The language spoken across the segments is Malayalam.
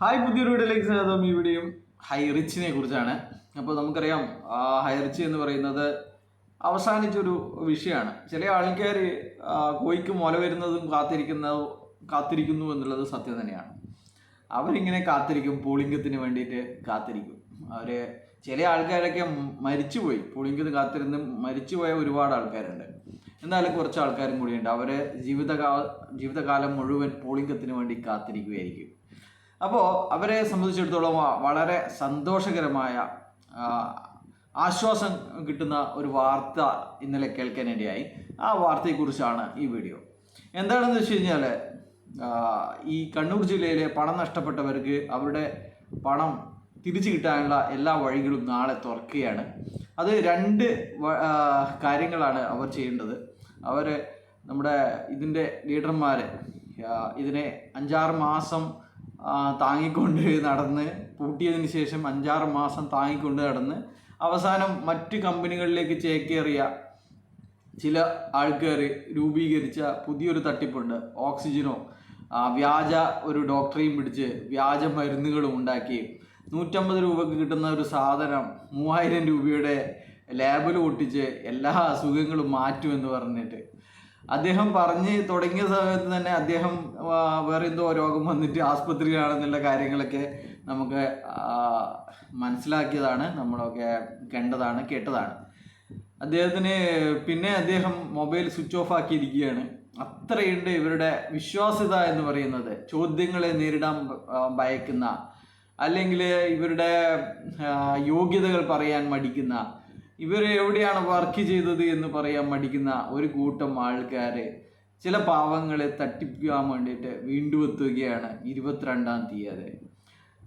ഹായ്, പുതിയൊരു വീഡിയോയിലേക്ക് സ്വാഗതം. ഈ വീഡിയോയും ഹൈ റിച്ചിനെ കുറിച്ചാണ്. അപ്പോൾ നമുക്കറിയാം, ഹൈ റിച്ച് എന്ന് പറയുന്നത് അവസാനിച്ചൊരു വിഷയമാണ്. ചില ആൾക്കാർ കോഴിക്ക് മുല വരുന്നതും കാത്തിരിക്കുന്നു എന്നുള്ളത് സത്യം തന്നെയാണ്. അവരിങ്ങനെ കാത്തിരിക്കും, പൂളിംഗത്തിന് വേണ്ടിയിട്ട് കാത്തിരിക്കും. ചില ആൾക്കാരൊക്കെ മരിച്ചുപോയി, പൂളിംഗത്തിന് കാത്തിരുന്ന് മരിച്ചുപോയ ഒരുപാട് ആൾക്കാരുണ്ട്. എന്നാലും കുറച്ച് ആൾക്കാരും കൂടിയുണ്ട്, അവർ ജീവിതകാലം മുഴുവൻ പൂളിംഗത്തിന് വേണ്ടി കാത്തിരിക്കുകയായിരിക്കും. അപ്പോൾ അവരെ സംബന്ധിച്ചിടത്തോളം വളരെ സന്തോഷകരമായ ആശ്വാസം കിട്ടുന്ന ഒരു വാർത്ത ഇന്നലെ കേൾക്കാനിടയായി. ആ വാർത്തയെക്കുറിച്ചാണ് ഈ വീഡിയോ. എന്താണെന്ന് വെച്ച് കഴിഞ്ഞാൽ, ഈ കണ്ണൂർ ജില്ലയിലെ പണം നഷ്ടപ്പെട്ടവർക്ക് അവരുടെ പണം തിരിച്ചു കിട്ടാനുള്ള എല്ലാ വഴികളും നാളെ തുറക്കുകയാണ്. അത് രണ്ട് കാര്യങ്ങളാണ് അവർ ചെയ്യേണ്ടത്. നമ്മുടെ ഇതിൻ്റെ ലീഡർമാർ ഇതിനെ 5-6 മാസം താങ്ങിക്കൊണ്ട് നടന്ന് പൂട്ടിയതിന് ശേഷം 5-6 മാസം താങ്ങിക്കൊണ്ട് നടന്ന് അവസാനം മറ്റ് കമ്പനികളിലേക്ക് ചേക്കേറിയ ചില ആൾക്കാർ രൂപീകരിച്ച പുതിയൊരു തട്ടിപ്പുണ്ട്. ഓക്സിജനോ വ്യാജ ഒരു ഡോക്ടറെയും പിടിച്ച് വ്യാജ മരുന്നുകളും ഉണ്ടാക്കി 150 രൂപക്ക് കിട്ടുന്ന ഒരു സാധനം 3000 രൂപയുടെ ലാബിൽ ഒട്ടിച്ച് എല്ലാ അസുഖങ്ങളും മാറ്റുമെന്ന് പറഞ്ഞിട്ട് അദ്ദേഹം പറഞ്ഞ് തുടങ്ങിയ സമയത്ത് തന്നെ അദ്ദേഹം വേറെ എന്തോ രോഗം വന്നിട്ട് ആസ്പത്രിയിലാണെന്നുള്ള കാര്യങ്ങളൊക്കെ നമുക്ക് മനസ്സിലാക്കിയതാണ്, നമ്മളൊക്കെ കേട്ടതാണ്. അദ്ദേഹത്തിന് പിന്നെ അദ്ദേഹം മൊബൈൽ സ്വിച്ച് ഓഫ് ആക്കിയിരിക്കുകയാണ്. അത്രയുണ്ട് ഇവരുടെ വിശ്വാസ്യത എന്ന് പറയുന്നത്. ചോദ്യങ്ങളെ നേരിടാൻ ഭയക്കുന്ന, അല്ലെങ്കിൽ ഇവരുടെ യോഗ്യതകൾ പറയാൻ മടിക്കുന്ന, ഇവർ എവിടെയാണ് വർക്ക് ചെയ്തത് എന്ന് പറയാൻ മടിക്കുന്ന ഒരു കൂട്ടം ആൾക്കാർ ചില പാവങ്ങളെ തട്ടിപ്പിക്കാൻ വേണ്ടിയിട്ട് വീണ്ടും എത്തുകയാണ് 22-ാം തീയതി.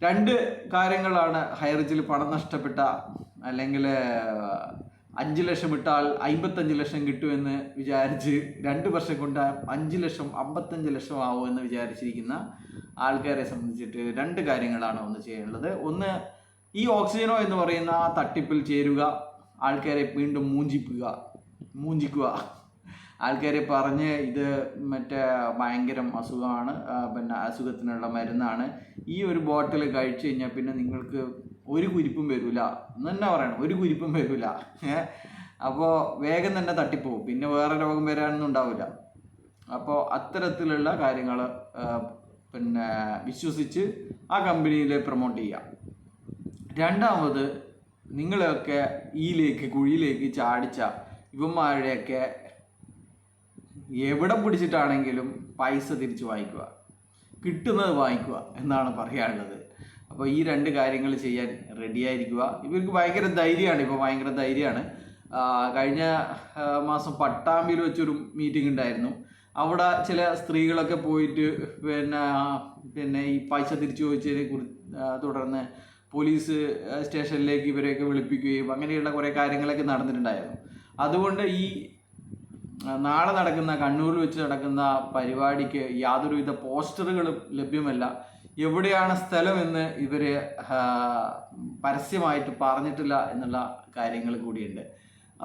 2 കാര്യങ്ങളാണ് ഹൈ റിച്ചിൽ പണം നഷ്ടപ്പെട്ട, അല്ലെങ്കിൽ 5 ലക്ഷം ഇട്ടാൽ 55 ലക്ഷം കിട്ടുമെന്ന് വിചാരിച്ച് 2 വർഷം കൊണ്ട് 5 ലക്ഷം 55 ലക്ഷം ആവുമെന്ന് വിചാരിച്ചിരിക്കുന്ന ആൾക്കാരെ സംബന്ധിച്ചിട്ട് 2 കാര്യങ്ങളാണ് ഒന്ന് ചെയ്യാനുള്ളത്. ഒന്ന്, ഈ ഓക്സിജനോ എന്ന് പറയുന്ന ആ തട്ടിപ്പിൽ ചേരുക, ആൾക്കാരെ വീണ്ടും മൂഞ്ചിക്കുക, ആൾക്കാരെ പറഞ്ഞ് ഇത് ഭയങ്കര അസുഖമാണ്, അസുഖത്തിനുള്ള മരുന്നാണ്, ഈ ഒരു ബോട്ടിൽ കഴിച്ചു കഴിഞ്ഞാൽ പിന്നെ നിങ്ങൾക്ക് ഒരു കുരിപ്പും വരില്ല എന്ന് തന്നെ പറയണം, ഒരു കുരിപ്പും വരില്ല. അപ്പോൾ വേഗം തന്നെ തട്ടിപ്പോവും, പിന്നെ വേറെ രോഗം വരാനൊന്നും ഉണ്ടാവില്ല. അപ്പോൾ അത്തരത്തിലുള്ള കാര്യങ്ങൾ വിശ്വസിച്ച് ആ കമ്പനിയിൽ പ്രൊമോട്ട് ചെയ്യുക. രണ്ടാമത്, നിങ്ങളെയൊക്കെ കുഴിയിലേക്ക് ചാടിച്ച ഇവന്മാരുടെയൊക്കെ എവിടെ പിടിച്ചിട്ടാണെങ്കിലും പൈസ തിരിച്ച് വാങ്ങിക്കുക, കിട്ടുന്നത് വാങ്ങിക്കുക എന്നാണ് പറയാനുള്ളത്. അപ്പോൾ ഈ 2 കാര്യങ്ങൾ ചെയ്യാൻ റെഡിയായിരിക്കുക. ഇവർക്ക് ഭയങ്കര ധൈര്യമാണ്. കഴിഞ്ഞ മാസം പട്ടാമ്പിയിൽ വെച്ചൊരു മീറ്റിംഗ് ഉണ്ടായിരുന്നു. അവിടെ ചില സ്ത്രീകളൊക്കെ പോയിട്ട് പിന്നെ ഈ പൈസ തിരിച്ചു ചോദിച്ചതിനെ തുടർന്ന് പോലീസ് സ്റ്റേഷനിലേക്ക് ഇവരെയൊക്കെ വിളിപ്പിക്കുകയും അങ്ങനെയുള്ള കുറേ കാര്യങ്ങളൊക്കെ നടന്നിട്ടുണ്ടായിരുന്നു. അതുകൊണ്ട് ഈ നാളെ നടക്കുന്ന, കണ്ണൂരിൽ വെച്ച് നടക്കുന്ന പരിപാടിക്ക് യാതൊരുവിധ പോസ്റ്ററുകളും ലഭ്യമല്ല. എവിടെയാണ് സ്ഥലമെന്ന് ഇവർ പരസ്യമായിട്ട് പറഞ്ഞിട്ടില്ല എന്നുള്ള കാര്യങ്ങൾ കൂടിയുണ്ട്.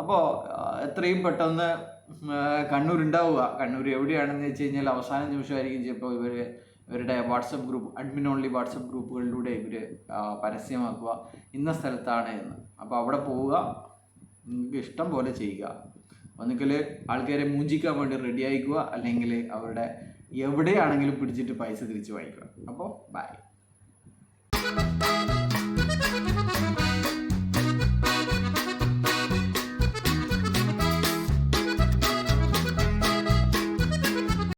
അപ്പോൾ എത്രയും പെട്ടെന്ന് കണ്ണൂർ എവിടെയാണെന്ന് വെച്ച് കഴിഞ്ഞാൽ അവസാന നിമിഷമായിരിക്കും ചിലപ്പോൾ ഇവരുടെ WhatsApp group, admin only WhatsApp ഗ്രൂപ്പുകളിലൂടെ ഇവർ പരസ്യമാക്കുക ഇന്ന സ്ഥലത്താണ് എന്ന്. അപ്പോൾ അവിടെ പോവുക, നിങ്ങൾക്ക് ഇഷ്ടം പോലെ ചെയ്യുക. ഒന്നുകിൽ ആൾക്കാരെ മൂഞ്ചിക്കാൻ വേണ്ടി റെഡി ആയിക്കുക, അല്ലെങ്കിൽ അവരുടെ എവിടെയാണെങ്കിലും പിടിച്ചിട്ട് പൈസ തിരിച്ച് വാങ്ങിക്കുക. അപ്പോൾ ബൈ.